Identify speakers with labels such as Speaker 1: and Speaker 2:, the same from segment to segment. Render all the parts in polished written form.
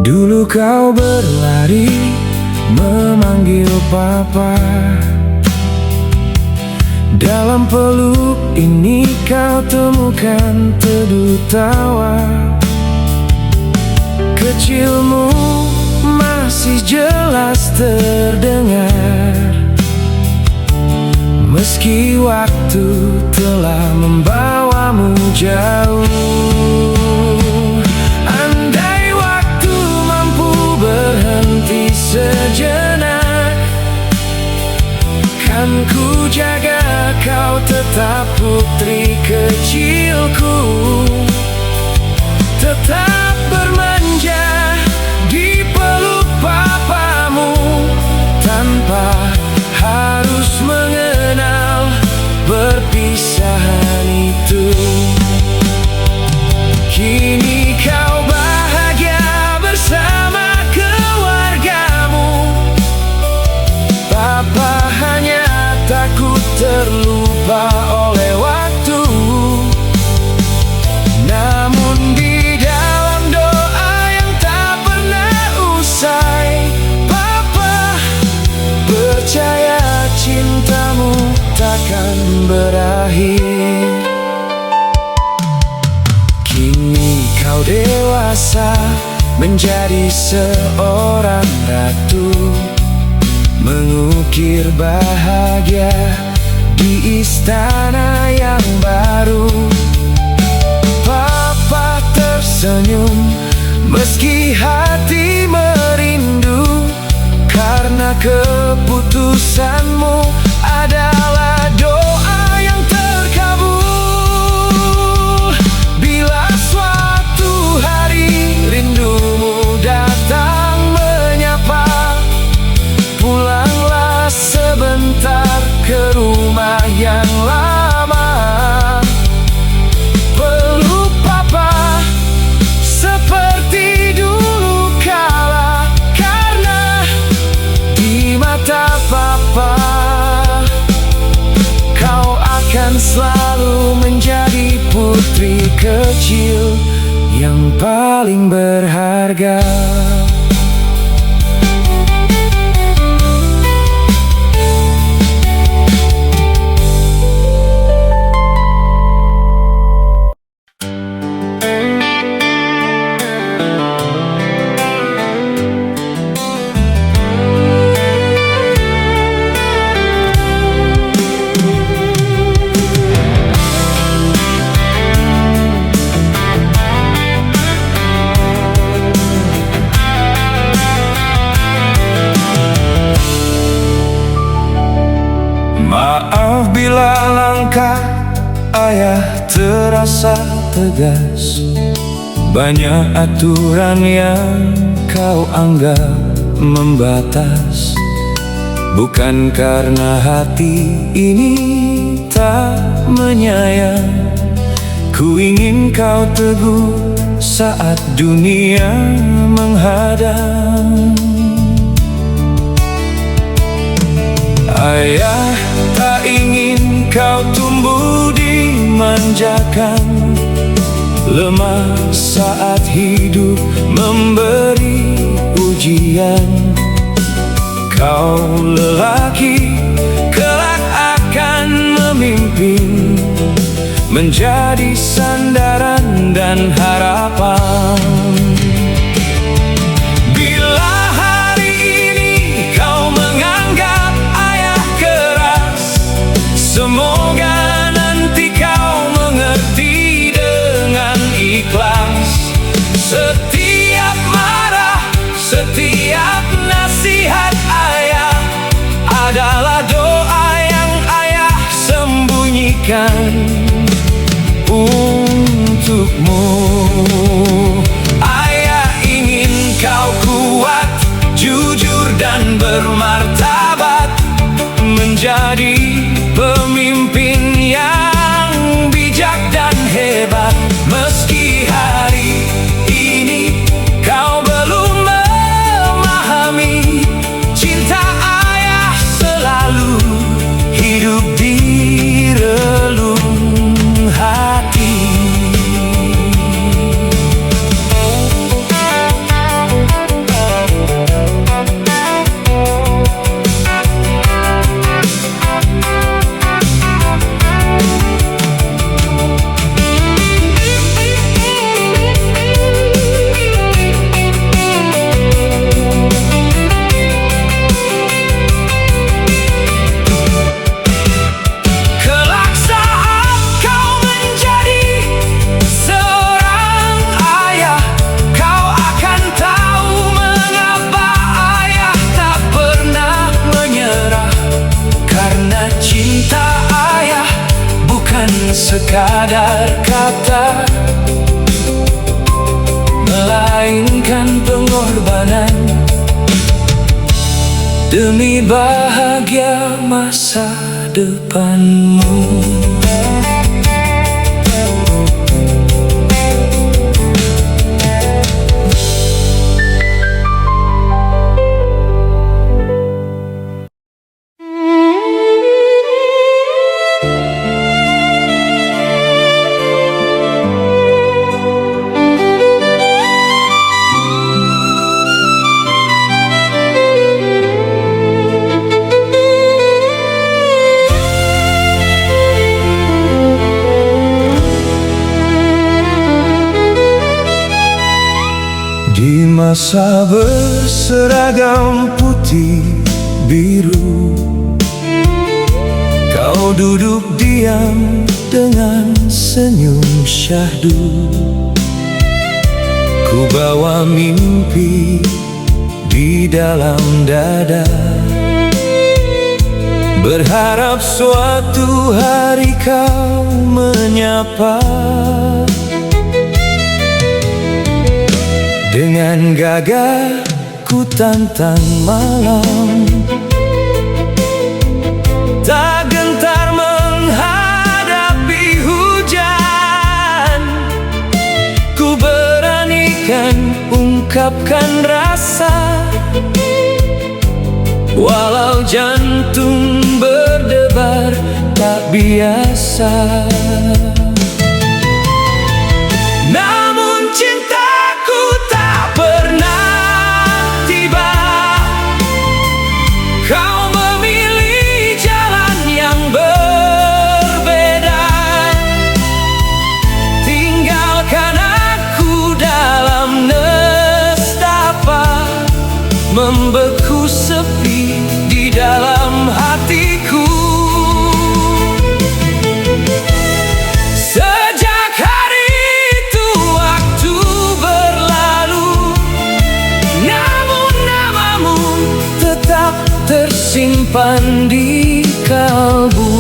Speaker 1: Dulu kau berlari memanggil papa. Dalam peluk ini kau temukan teduh tawa. Kecilmu masih jelas terdengar, meski waktu telah membawamu jauh. Andai waktu mampu berhenti sejenak, kan ku jaga kau tetap putri kecilku. Tetap bermanja di peluk papamu, tanpa harus mengenal perpisahan itu. Kini kau bahagia bersama keluargamu. Papa hanya takut terlupa oleh waktu. Namun di dalam doa yang tak pernah usai, Papa percaya cintamu takkan berakhir. Kini kau dewasa menjadi seorang ratu, mengukir bahagia di istana yang baru. Papa tersenyum meski hati merindu, karena keputusanmu adalah doa yang terkabul. Bila suatu hari rindumu datang menyapa, pulanglah sebentar ke rumah yang lama. Peluk papa seperti dulu kala, karena di mata papa kau akan selalu menjadi putri kecil yang paling berharga. Maaf bila langkah ayah terasa tegas, banyak aturan yang kau anggap membatas. Bukan karena hati ini tak menyayang, ku ingin kau teguh saat dunia menghadang. Ayah tak ingin kau tumbuh dimanjakan, lemah saat hidup memberi ujian. Kau lelaki kelak akan memimpin, menjadi sandaran dan harapan. Bila hari ini kau menganggap ayah keras, semoga nanti kau mengerti dengan ikhlas. Setiap marah, setiap nasihat ayah adalah doa yang ayah sembunyikan untukmu. Ayah ingin kau kuat, jujur dan bermartabat, menjadi pemimpin yang bijak dan hebat. Meski hari ini kau belum memahami, cinta ayah selalu hidup di relung hati. sekadar kata, melainkan pengorbanan demi bahagia masa depanmu. Di masa berseragam putih biru, kau duduk diam dengan senyum syahdu. Ku bawa mimpi di dalam dada, berharap suatu hari kau menyapa. Dengan gagah ku tantang malam, tak gentar menghadapi hujan. Ku beranikan ungkapkan rasa, walau jantung berdebar tak biasa. Namun cintaku tak pernah tiba. Kau memilih jalan yang berbeda, tinggalkan aku dalam nestapa, membeku sepi di dalam hatiku. Sejak hari itu waktu berlalu, namun namamu tetap tersimpan di kalbu.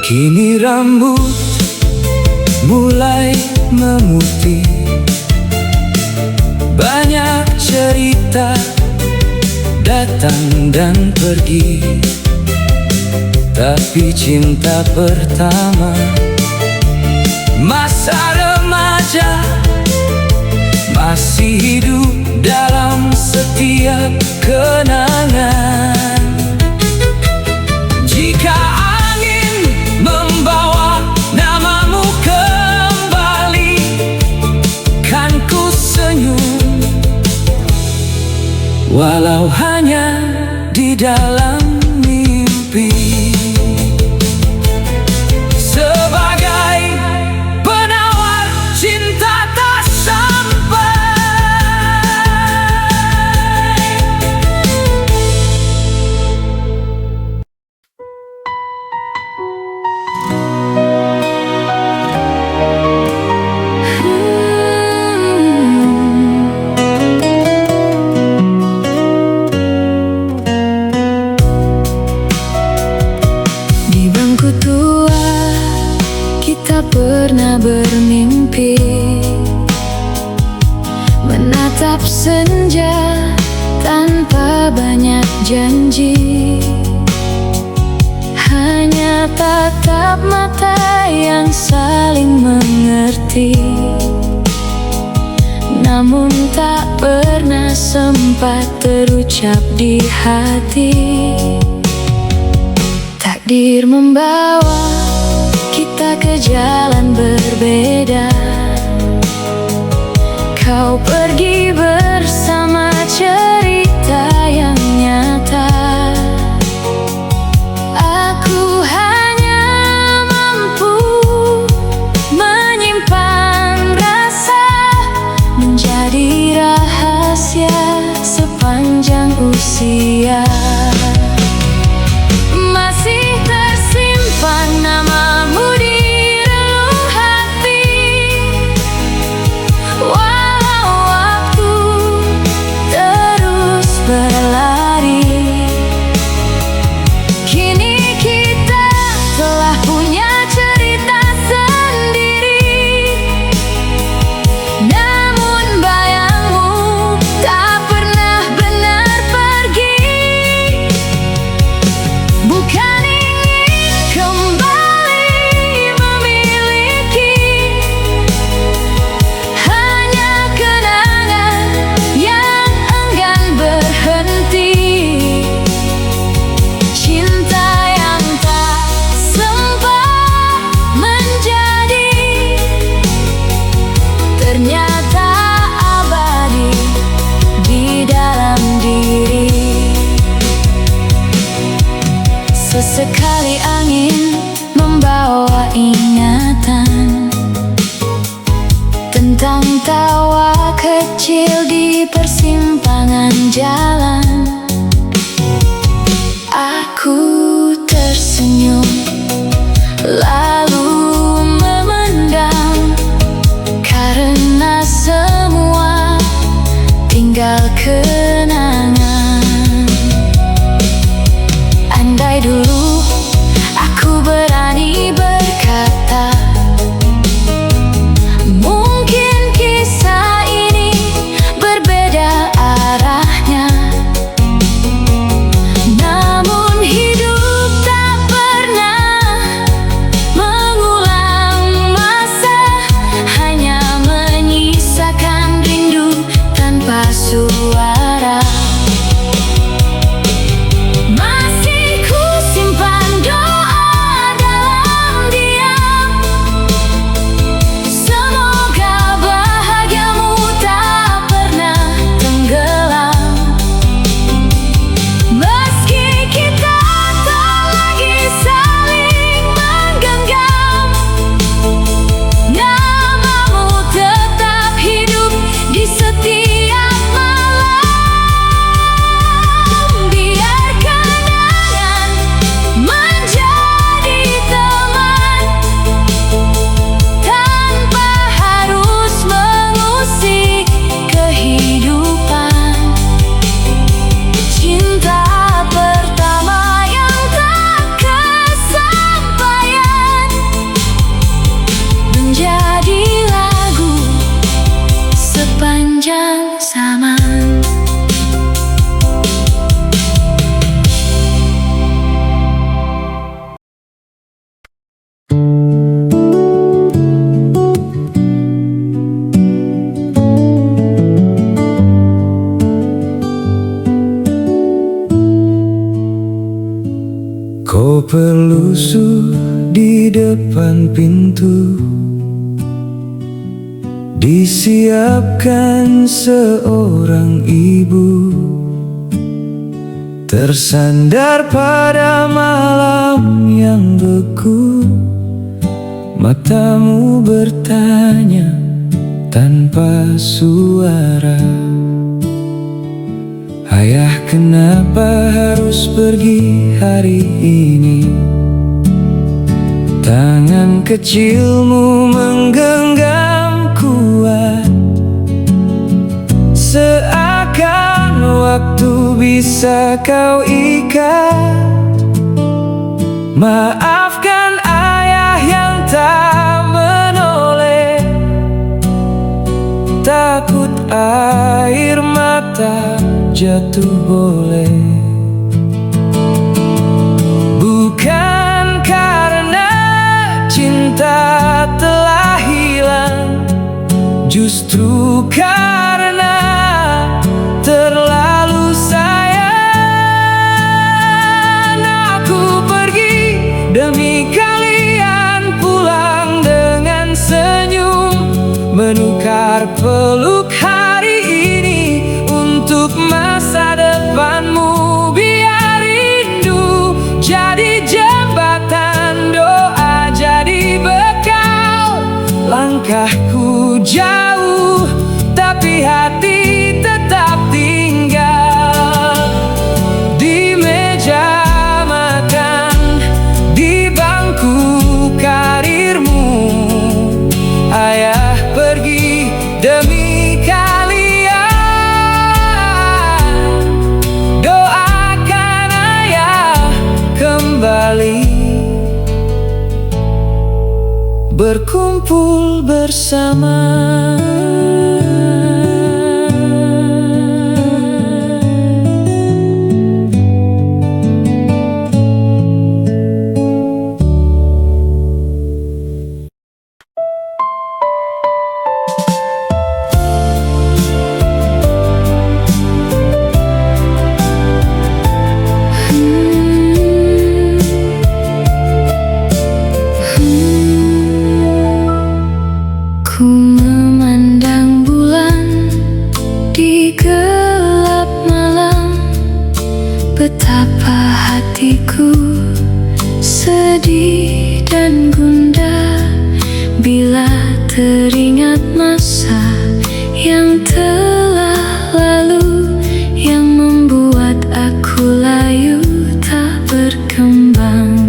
Speaker 1: Kini rambut mulai memutih, banyak cerita datang dan pergi, tapi cinta pertama, masa remaja, masih hidup dalam setiap kenangan. Jika membawa namamu kembali, kan ku senyum, walau hanya di dalam mimpi. Sebagai penawar cinta tak sampai. Pernah bermimpi menatap senja tanpa banyak janji, hanya tatap mata yang saling mengerti. Namun tak pernah sempat terucap di hati. Takdir membawa kita ke jalan berbeda. Kau pergi bersama cerita yang nyata. Aku hanya mampu tawa kecil di persimpangan jalan. Aku tersenyum lalu memendam, karena semua tinggal kenangan. Andai dulu aku berani berkata, mungkin kisah ini berbeda arahnya. Namun hidup tak pernah mengulang masa, hanya menyisakan rindu tanpa suara. Masih ku simpan doa dalam diam, semoga bahagiamu tak pernah tenggelam. Meski kita tak lagi saling menggenggam, namamu tetap hidup di setiap malam. Biar kenangan menjadi teman, tanpa harus mengusik kehidupan. Cinta pertama yang tak kesampaian menjadi lagu sepanjang zaman.
Speaker 2: Kau berlusuh di depan pintu, disiapkan seorang ibu, tersandar pada malam yang beku. Matamu bertanya tanpa suara, ayah, kenapa harus pergi hari ini? Tangan kecilmu menggenggam kuat, seakan waktu bisa kau ikat. Maafkan ayah yang tak menoleh, takut air mata jatuh boleh. Bukan karena cinta telah hilang, justru karena terlalu sayang. Aku pergi demi kalian, pulang dengan senyum, menukar peluk hari ini untuk masa depanmu. Biar rindu jadi jembatan, doa jadi bekal. Langkahku jauh, tapi hati tetap tinggal. Di meja makan, di bangku karirmu, ayah pergi demi kalian. Doakan ayah kembali, berkumpul bersama.
Speaker 1: Ku memandang bulan di gelap malam, betapa hatiku sedih dan gundah bila teringat masa yang telah lalu, yang membuat aku layu tak berkembang.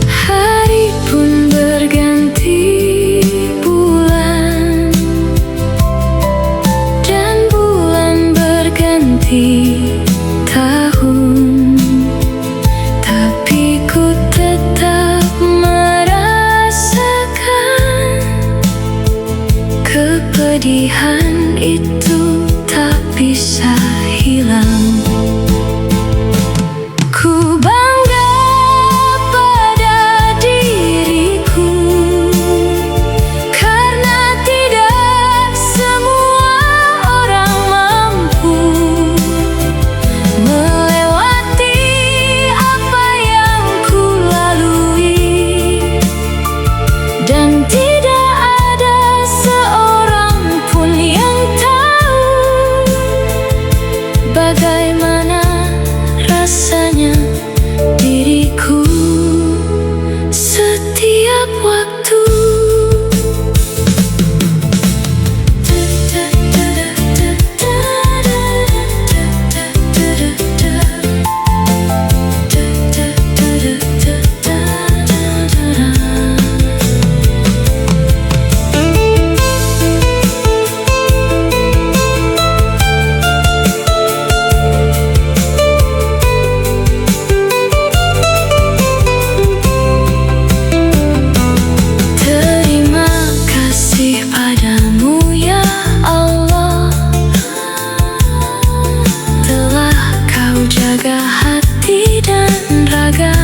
Speaker 1: Hari pun berganti bulan, dan bulan berganti tahun, tapi ku tetap merasakan kepedihan itu tak bisa hilang. Ku bangga pada diriku, karena tidak semua orang mampu melewati apa yang ku lalui, dan tidak ada seorang pun yang tahu bagaimana rasanya diriku setiap waktu. Terima kasih padamu ya Allah, telah kau jaga hati dan raga,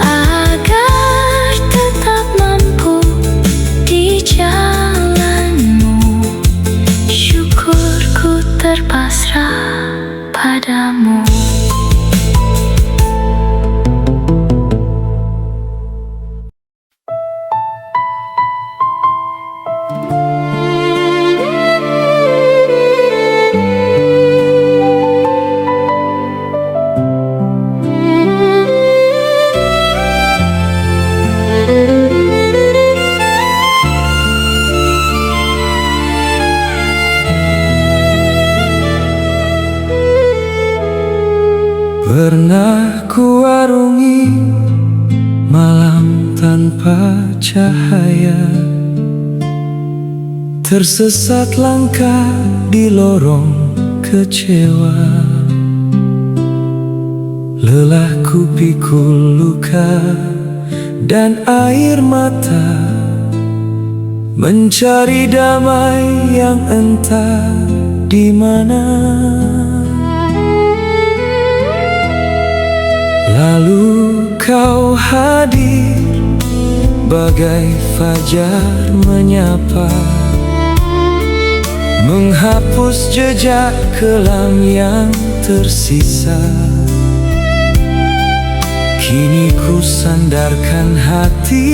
Speaker 1: agar tetap mampu di jalanmu. Syukurku terpasrah padamu.
Speaker 2: Pernah ku arungi malam tanpa cahaya, tersesat langkah di lorong kecewa. Lelahku pikul luka dan air mata, mencari damai yang entah di mana. Lalu kau hadir bagai fajar menyapa, menghapus jejak kelam yang tersisa. Kini ku sandarkan hati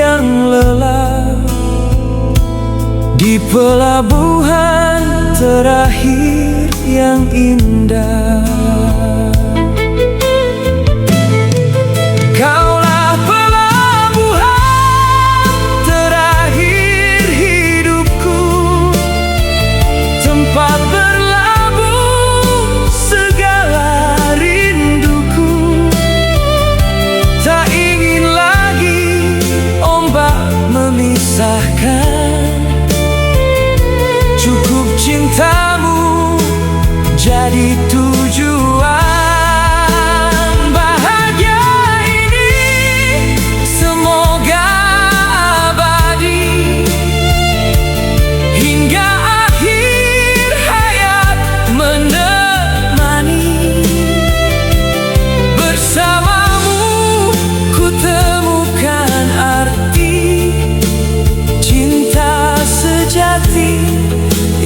Speaker 2: yang lelah di pelabuhan terakhir yang indah. Kaulah pelabuhan terakhir hidupku, tempat berlabuh segala rinduku. Tak ingin lagi ombak memisahkan, cukup cintamu jadi tujuan.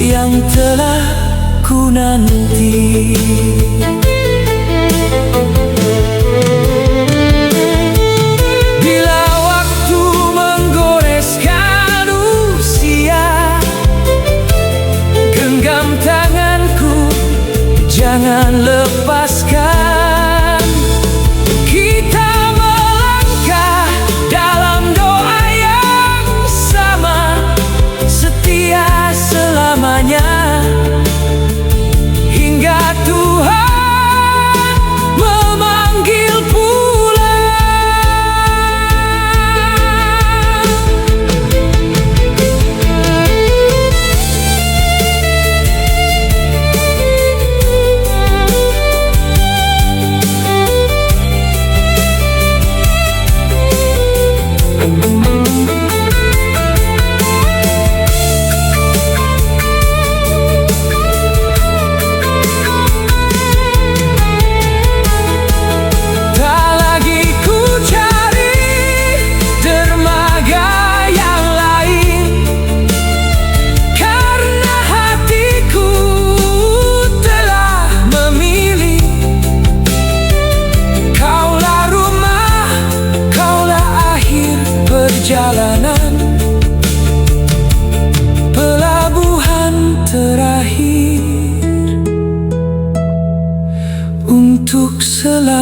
Speaker 2: Yang telah ku nanti. Bila waktu menggoreskan usia, genggam tanganku, jangan lepaskan. Kita melangkah dalam doa yang sama.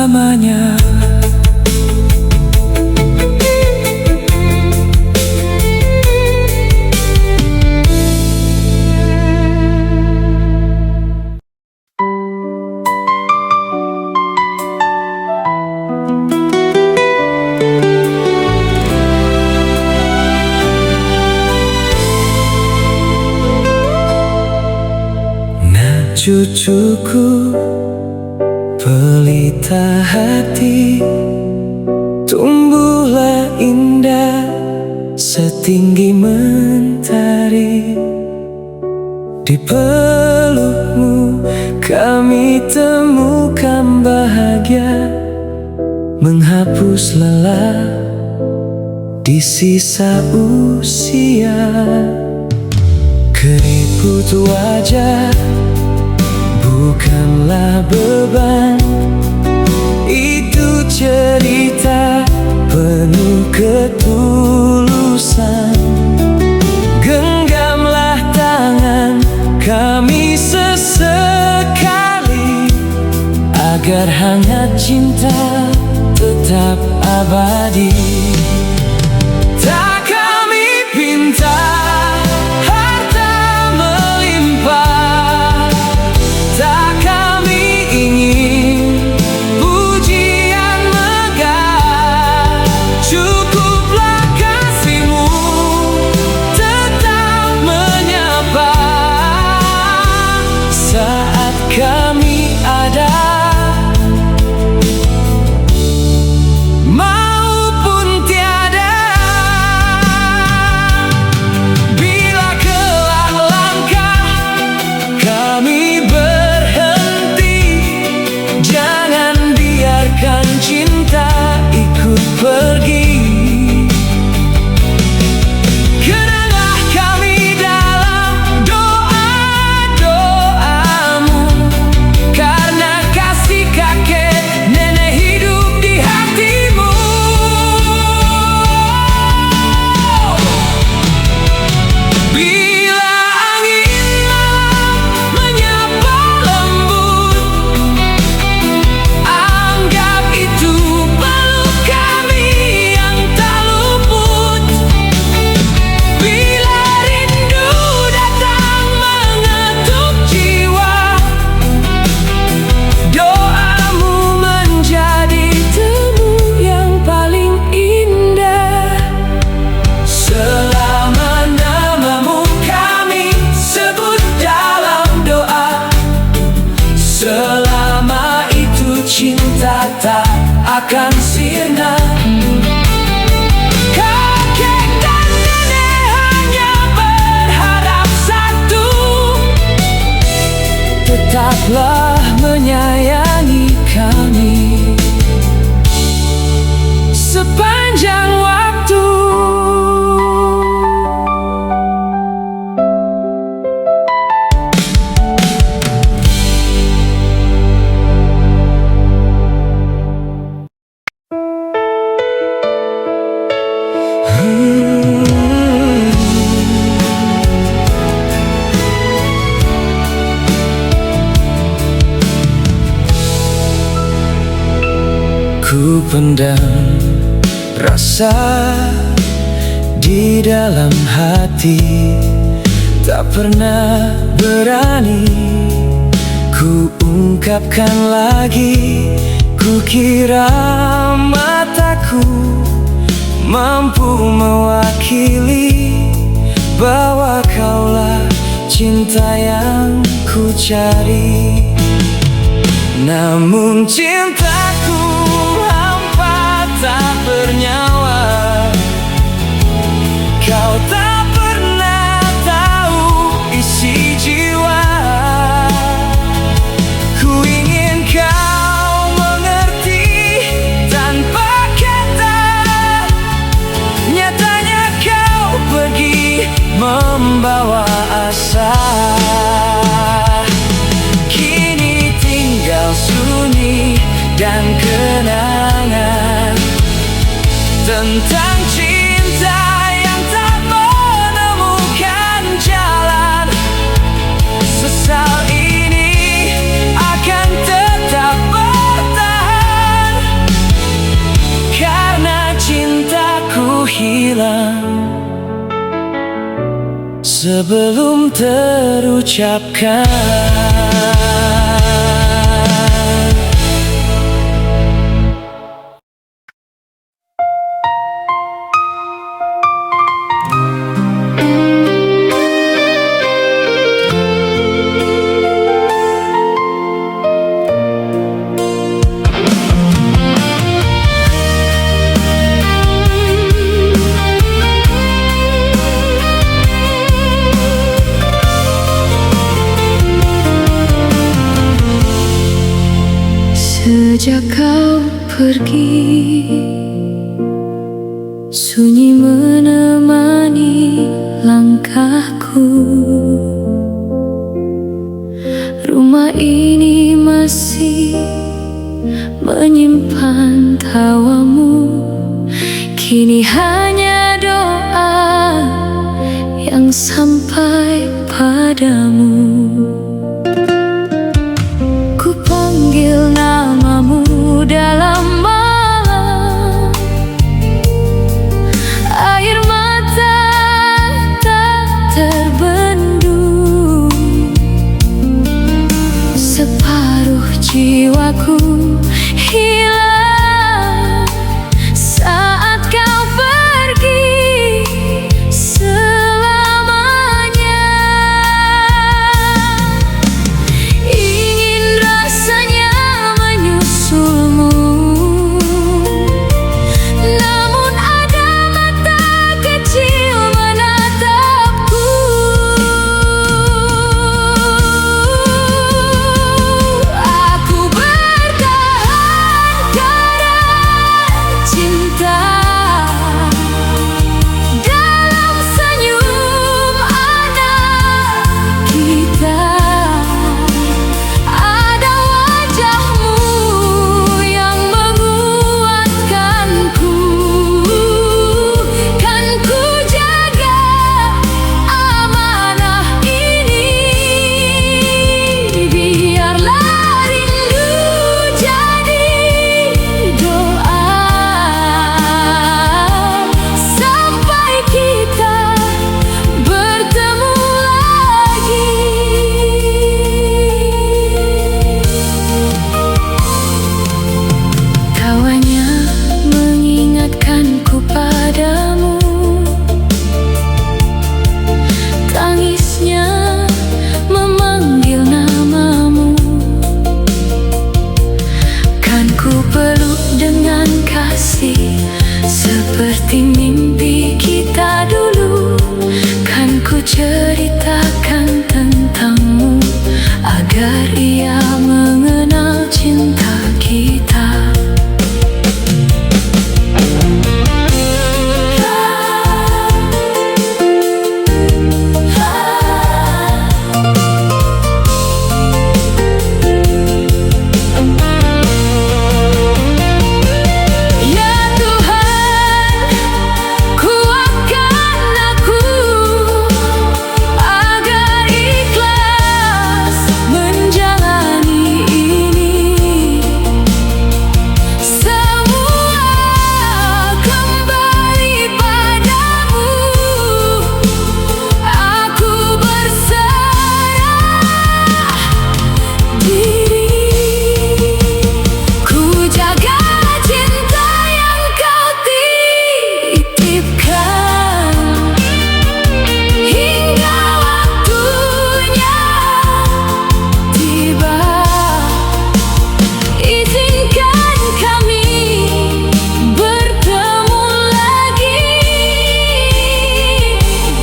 Speaker 2: selamanya. Nak cucuku, pelita hati, tumbuhlah indah setinggi mentari. Di pelukmu kami temukan bahagia, menghapus lelah di sisa usia. Keriput wajah bukanlah beban, itu cerita penuh ketulusan. Genggamlah tangan kami sesekali, agar hangat cinta tetap abadi. Tak kami pinta harta melimpah, tak kami ingin pujian megah. Cukuplah kasihmu tetap menyapa saat kami ada, maupun tiada. Bila kelak langkah kami berhenti, jangan biarkan cinta ikut pergi. Kenanglah kami dalam doa-doamu, karena kasih kakek nenek hidup di hatimu. Bila angin malam menyapa lembut, anggap itu peluk kami yang tak luput. Bila rindu datang mengetuk jiwa, doamu menjadi temu yang paling indah. Selama namamu kami sebut dalam doa, selama itu cinta tak akan sirna. Kakek dan nenek hanya berharap satu, tetaplah menyayangi kami sepanjang waktu. Ku pendam rasa di dalam hati, tak pernah berani ku ungkapkan lagi. Ku kira mataku mampu mewakili bahwa kaulah cinta yang ku cari. Namun cintaku hampa tak bernyawa, kau tak pernah tahu isi jiwa. Ku ingin kau mengerti tanpa kata, nyatanya kau pergi membawa asa. Kini tinggal sunyi dan sebelum terucapkan.
Speaker 1: Sejak kau pergi, sunyi menemani langkahku. Rumah ini masih menyimpan tawamu. Kini hanya doa yang sampai padamu. Ku panggil namamu dalam malam, air mata tak terbendung. Separuh jiwaku hilang saat kau pergi selamanya. Ingin rasanya menyusulmu, namun ada mata kecil menatapku. Aku bertahan karena cinta. Dalam senyum anak kita ada wajahmu yang menguatkanku. Kan ku jaga amanah ini, biarlah rindu jadi doa sampai kita bertemu lagi. Tawanya mengingatkanku padamu, tangisnya memanggil namamu. Kan ku peluk dengan kasih seperti mimpi kita dulu. Kan ku ceritakan tentangmu agar ia mengenal cinta kita. Ya Tuhan, kuatkan aku agar ikhlas menjalani ini. Semua kembali padamu. Aku berserah diri. Ku jaga cinta yang kau titipkan hingga waktunya tiba. Izinkan kami bertemu lagi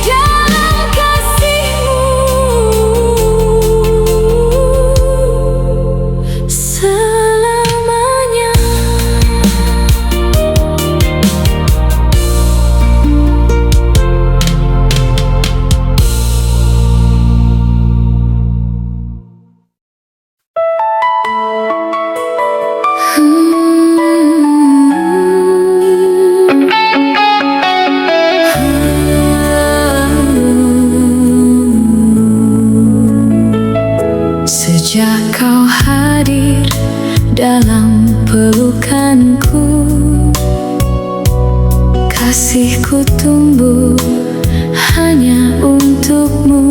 Speaker 1: dalam kasih-Mu selamanya. Sejak kau hadir dalam pelukanku, kasihku tumbuh hanya untukmu.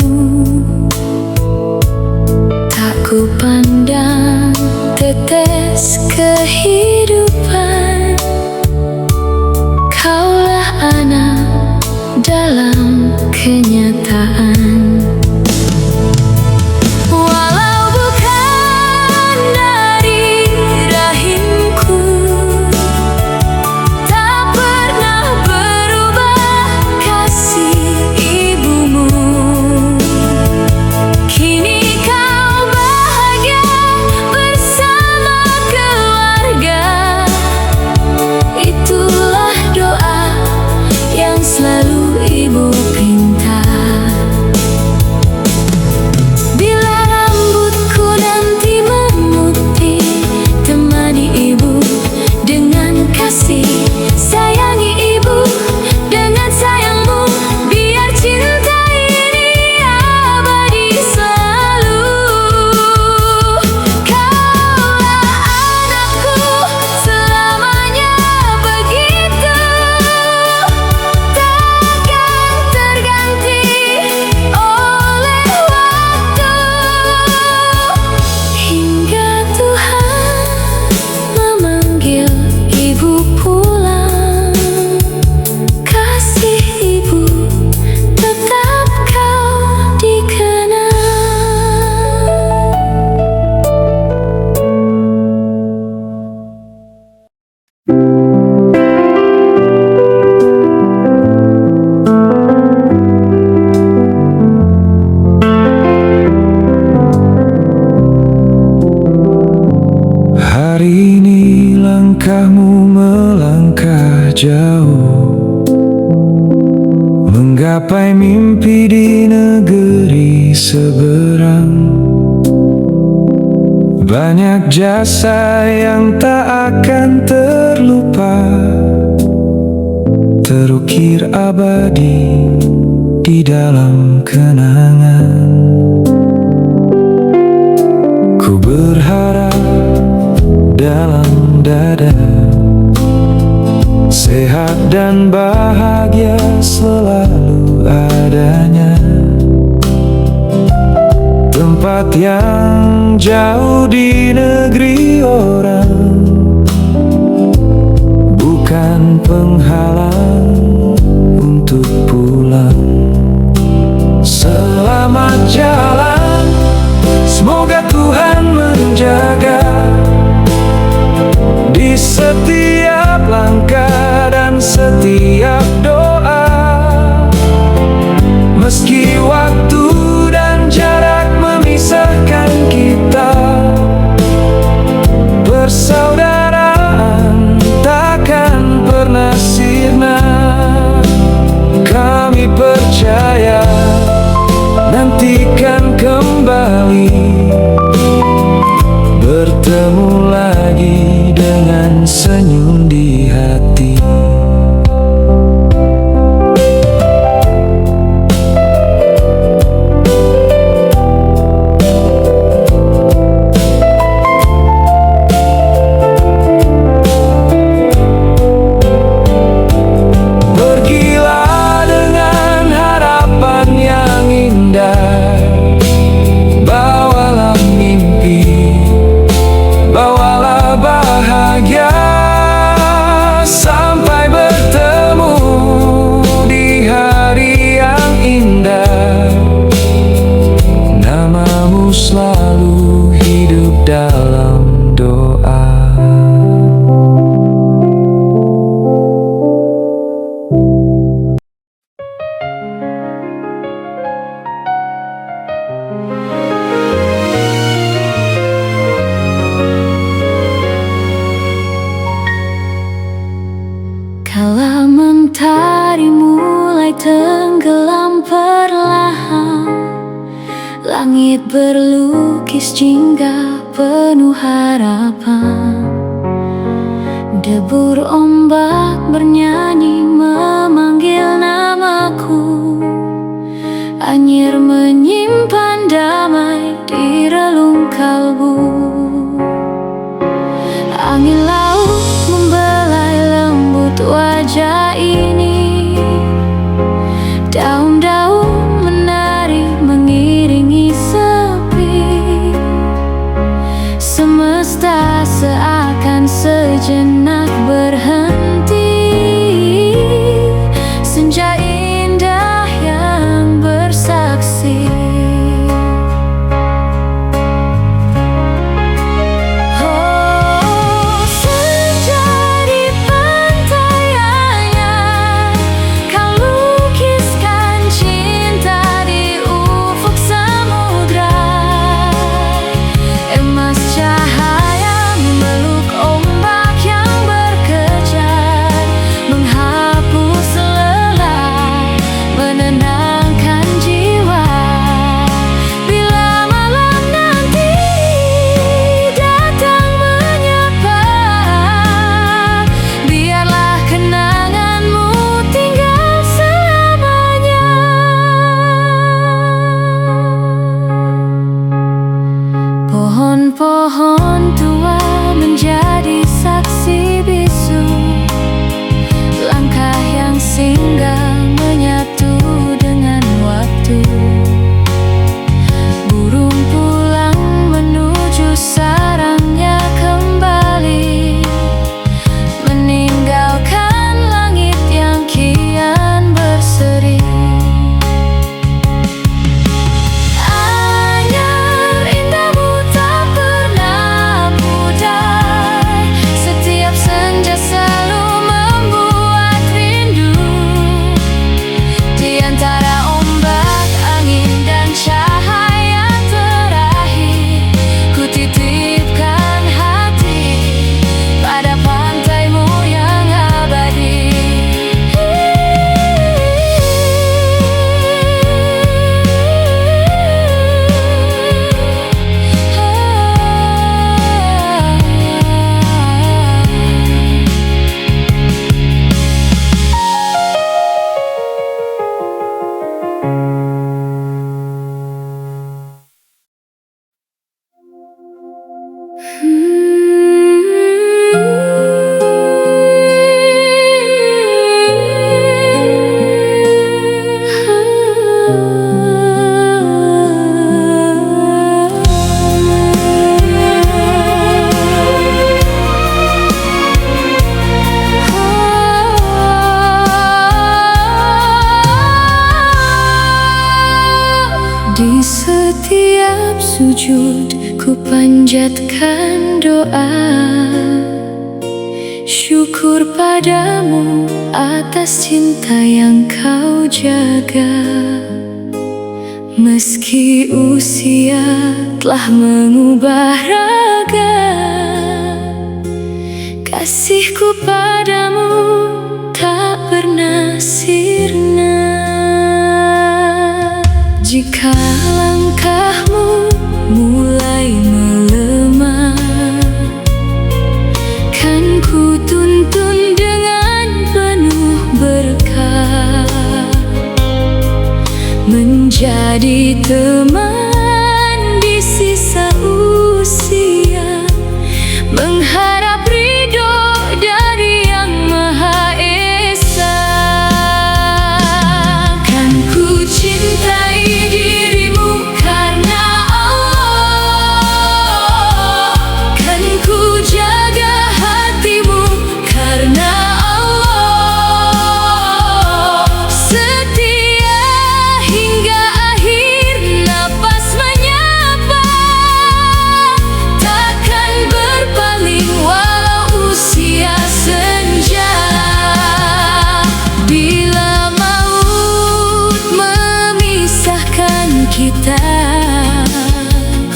Speaker 1: Tak ku pandang tetes kehidupan, kaulah anak dalam kenyataan. Walau bukan dari rahimku, tak pernah berubah kasih ibumu. Kini kau bahagia bersama keluarga, itulah doa yang selalu ibu pinta. Bila rambutku nanti memutih, temani ibu dengan kasih. Sayangi ibu dengan sayangmu, biar cinta ini abadi selalu. Kaulah anakku selamanya begitu, takkan terganti oleh waktu. Hingga Tuhan memanggil ibu pulang, kasih ibu tetap kau dikenal.
Speaker 2: Hari ini langkahmu melangkah jauh, menggapai mimpi di negeri seberang. Banyak jasa yang tak akan terlupa, terukir abadi di dalam kenangan. Ku berharap dalam dada sehat dan bahagia selalu adanya. Tempat yang jauh di negeri orang bukan penghalang untuk pulang. Selamat jalan, semoga Tuhan menjaga di setiap langkah dan setiap doa. Meski waktu dan jarak memisahkan kita, persaudaraan takkan pernah sirna. Kami percaya nantikan kembali, bertemu lagi dengan senyum di hati. Pergilah dengan harapan yang indah, bawalah mimpi, bawalah bahagia, sampai bertemu di hari yang indah. Namamu selalu hidup dalam doa.
Speaker 1: Kala mentari mulai tenggelam perlahan, langit berlukis jingga penuh harapan. Debur ombak bernyanyi memanggil namaku, anyir menyimpan damai di relung kalbu. Angin laut membelai lembut wajah ini, daun pohon tua menjadi saksi bisu, langkah yang singgah menyatu dengan waktu. Burung pulang menuju sarangnya kembali, meninggalkan langit yang kian berseri. Anyar indahmu tak pernah pudar, setiap senja selalu membuat rindu. Di antara ombak, angin, dan cahaya terakhir, ku titipkan hati pada pantaimu yang abadi. Di setiap sujud ku panjatkan doa, syukur padamu atas cinta yang kau jaga. Meski usia telah mengubah raga, kasihku padamu tak pernah sirna. Jika langkahmu mulai melemah, kan ku tuntun dengan penuh berkah, menjadi teman di sisa usia, mengharap ridho dari Yang Maha Esa. Kan ku cintai dirimu karena Allah, kan ku jaga hatimu karena Allah. Setia hingga akhir napas menyapa, takkan berpaling walau usia senja. Bila maut memisahkan kita,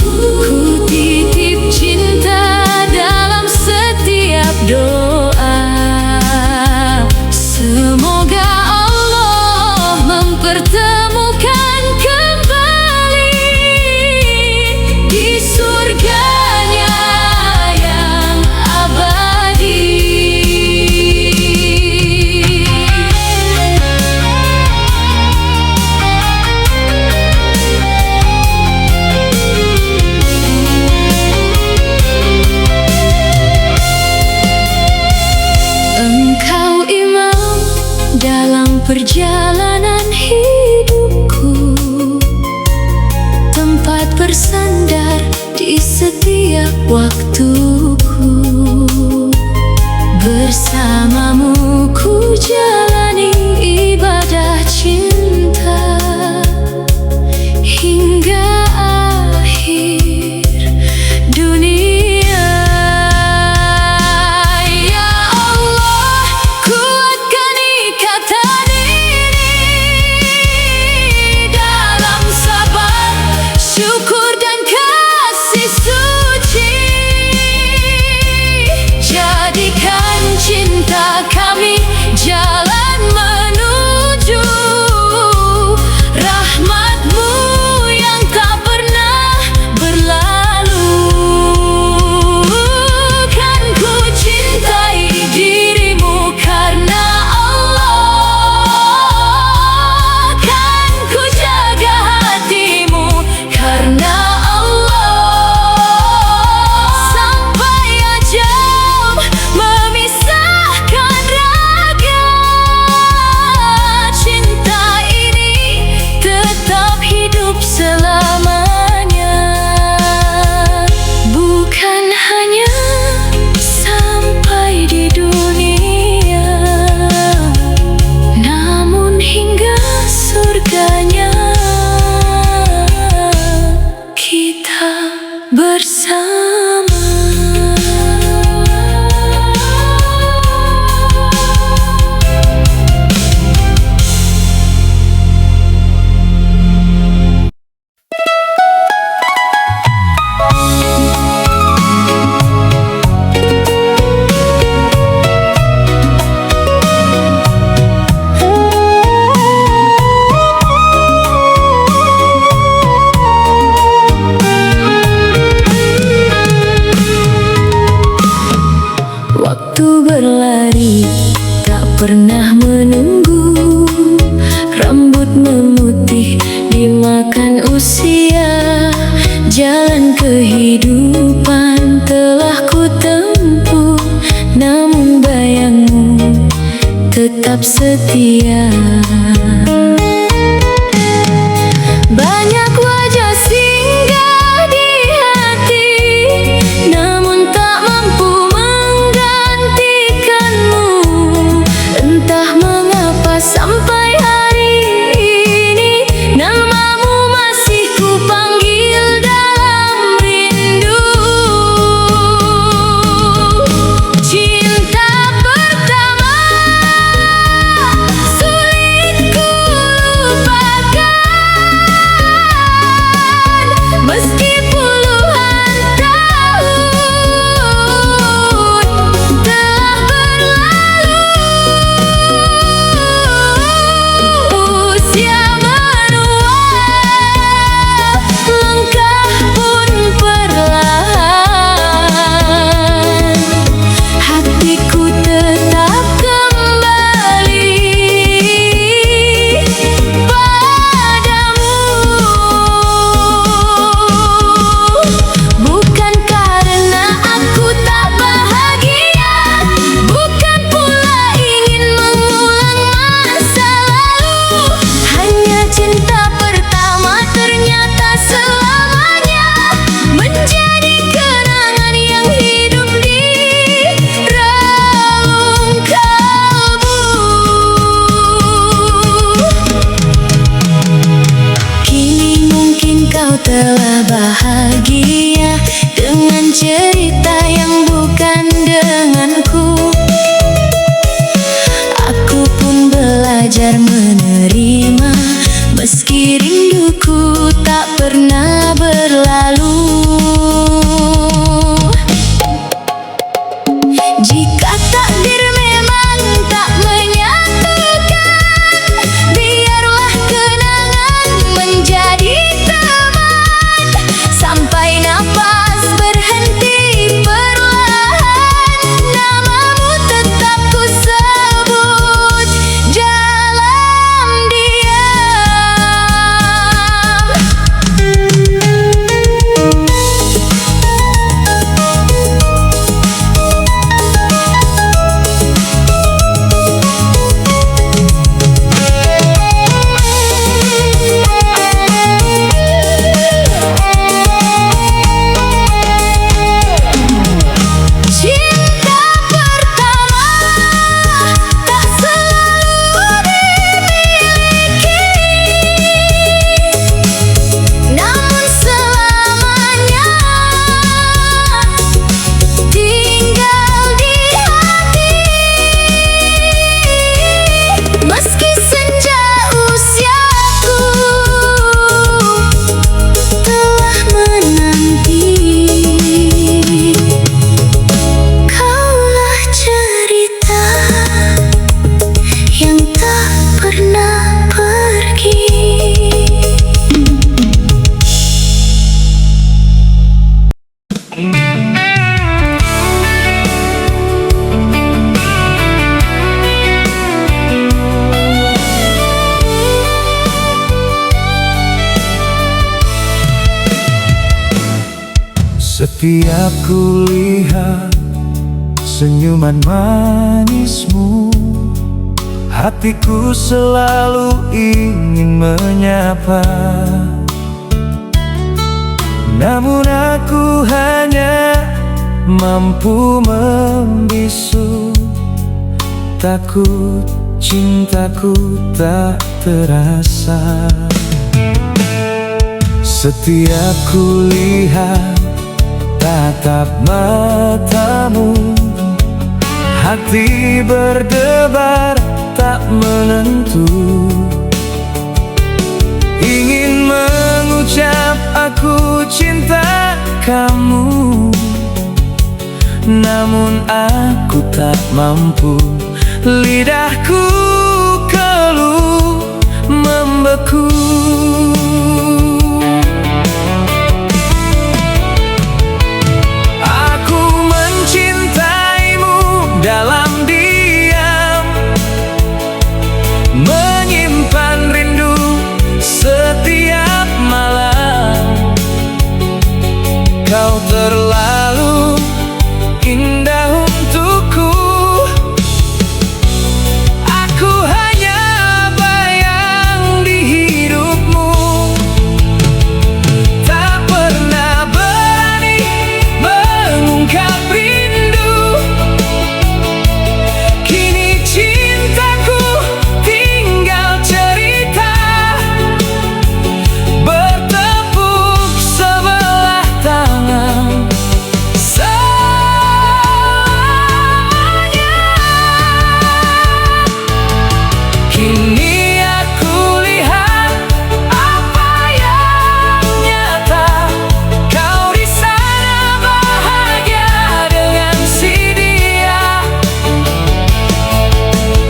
Speaker 1: ku titip cinta dalam setiap doa. Semoga Allah mempertemukan kembali di surganya yang abadi. Engkau imam dalam perjalanan hidupku, tempat bersandar di setiap waktuku. Bersamamu ku jalani ibadah cinta hingga akhir dunia. Ya Allah, kuatkan ikatan ini dalam sabar, syukur, dan kasih suci. Jadikan cinta Jalan kehidupan telah ku tempuh, namun bayangmu tetap setia. Banyak wajah singgah di hati, namun tak mampu menggantikanmu. Entah mengapa sampai hari ini namamu masih ku panggil dalam rindu. Cinta pertama sulit ku lupakan, meski puluhan tahun telah berlalu. Usia menua, langkah pun perlahan, hatiku tetap kembali padamu. Bukan karena aku tak bahagia, bukan pula ingin mengulang masa lalu. Hanya cinta pertama ternyata selamanya menjadi kenangan yang hidup di relung kalbu. Kini mungkin kau telah bahagia dengan cerita yang bukan denganku. Aku pun belajar menerima, meski rinduku tak pernah berlalu. Jika takdir memang tak menyatukan, biarlah kenangan menjadi teman. Sampai napas berhenti perlahan, namamu tetap ku sebut dalam diam. Cinta pertama tak selalu dimiliki, namun selamanya tinggal di hati. Meski senja usiaku telah menanti, kaulah cerita yang tak pernah pergi.
Speaker 2: Setiap ku lihat senyuman manismu, hatiku selalu ingin menyapa. Namun aku hanya mampu membisu, takut cintaku tak terasa. Setiap ku lihat tatap matamu, hati berdebar tak menentu. Ingin mengucap aku cinta kamu, namun aku tak mampu. Lidahku keluh membeku. Aku mencintaimu dalam diam, menyimpan rindu setiap malam. Kau terlalu indah untukku. Aku hanya bayang di hidupmu, tak pernah berani mengungkap rindu. Kini cintaku tinggal cerita, bertepuk sebelah tangan selamanya. Kini aku lihat apa yang nyata, kau di sana bahagia dengan si dia.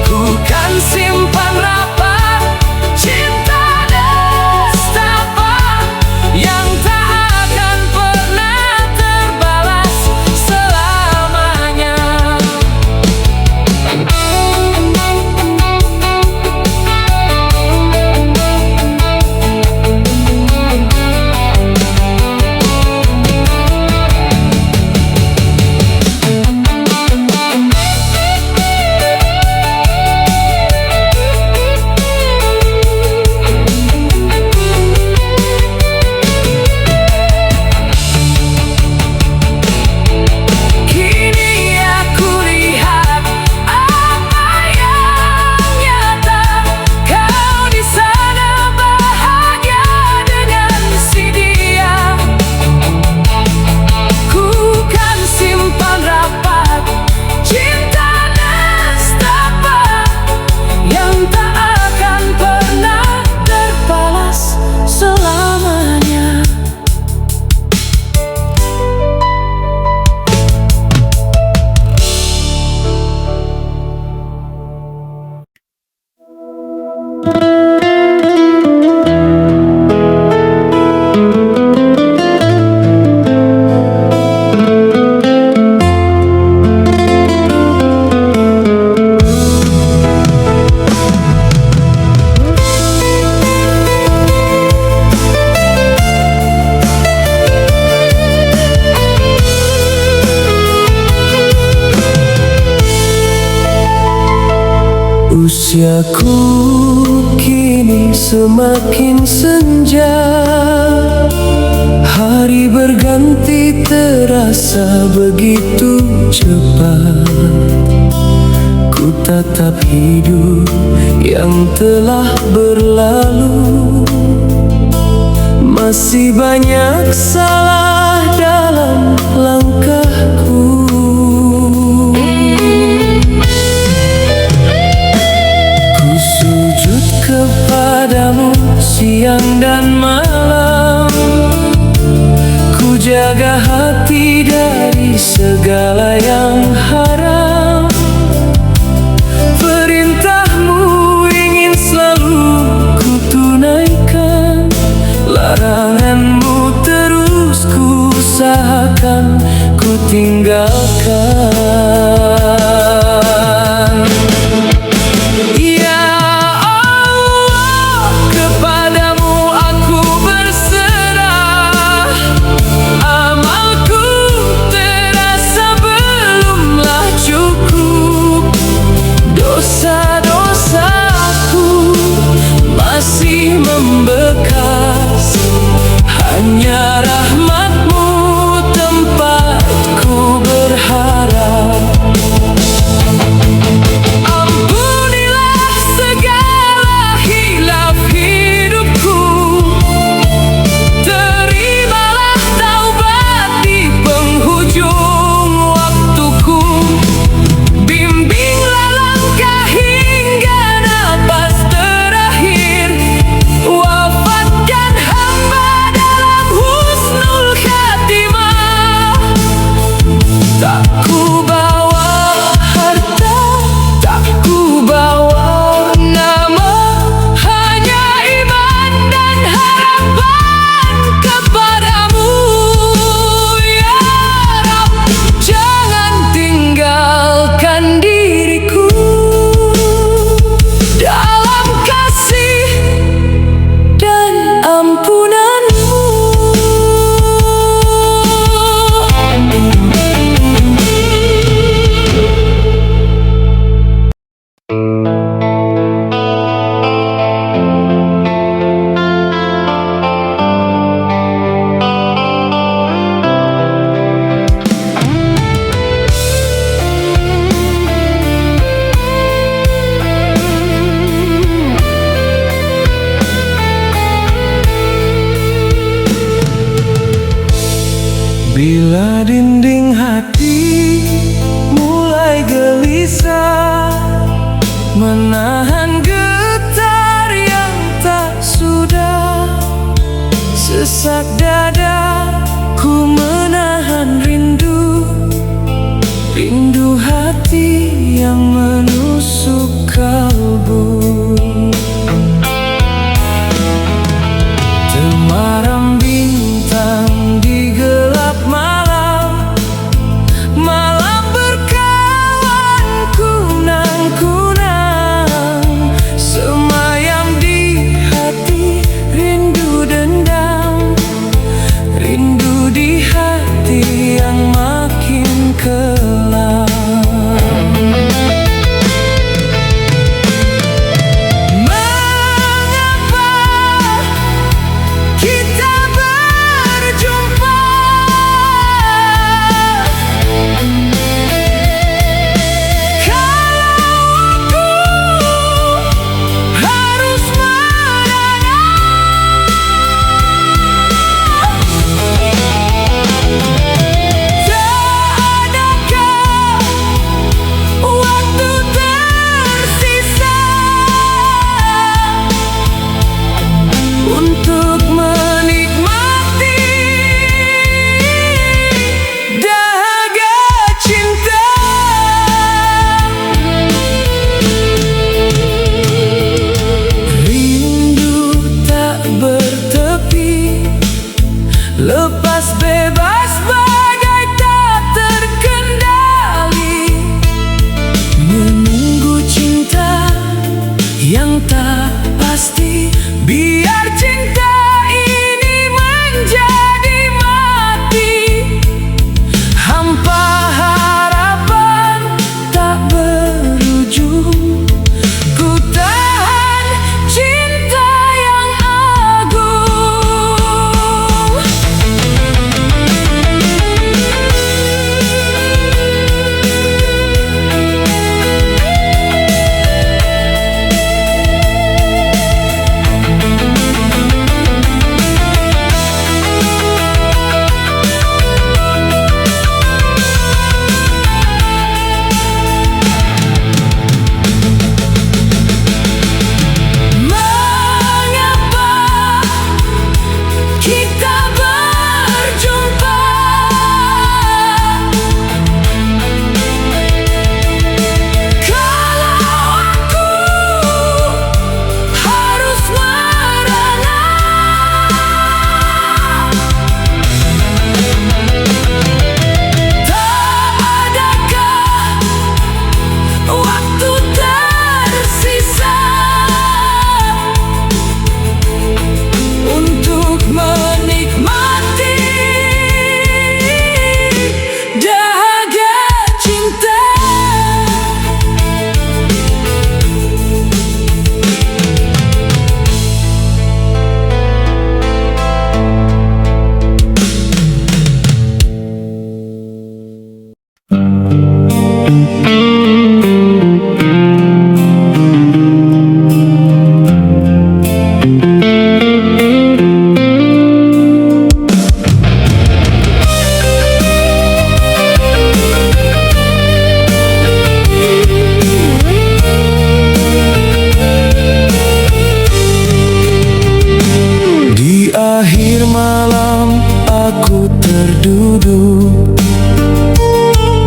Speaker 2: Ku kan simpan rapat cinta nestapa yang tak akan pernah terbalas selamanya. Kini aku lihat apa yang nyata, kau di sana bahagia dengan si dia. Ku kan simpan rapat cinta nestapa yang tak akan pernah terbalas selamanya. Usiaku kini semakin senja, hari berganti terasa begitu cepat. Ku tatap hidup yang telah berlalu, masih banyak salah dalam langkahku. Sujud kepadamu siang dan malam, ku jaga hati dari segala yang haram. Perintahmu ingin selalu ku tunaikan, laranganmu terus ku usahakan ku tinggalkan. Ya Allah, kepadamu aku berserah. Amalku terasa belumlah cukup, dosa-dosaku masih membekas. Hanya rahmatmu tempatku berharap. Bila dinding hati mulai gelisah, menahan getar yang tak sudah, sesak dada ku menahan rindu, rindu hati yang menusuk kalbu. Temaram bintang di gelap malam, malam berkawan kunang-kunang, semayam di hati rindu dendam, rindu di hati yang makin kelam. Lepas bebas bagai tak terkendali, menunggu cinta yang tak pasti. Biar cinta ini menjadi mati, hampa harapan tak berujung. Ku tahan cinta yang agung. Akhir malam aku terduduk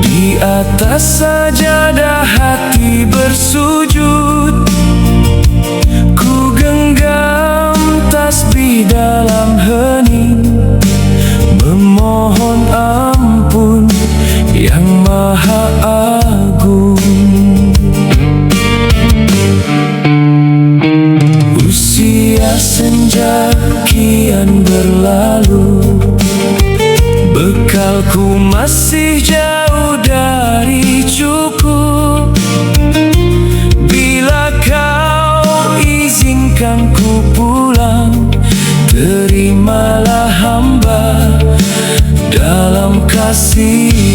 Speaker 2: di atas sajadah hati bersujud. Ku genggam tasbih dalam hening, memohon ampun yang maha agung. Usia senja kian berlalu, bekalku masih jauh dari cukup. Bila kau izinkan ku pulang, terimalah hamba dalam kasih.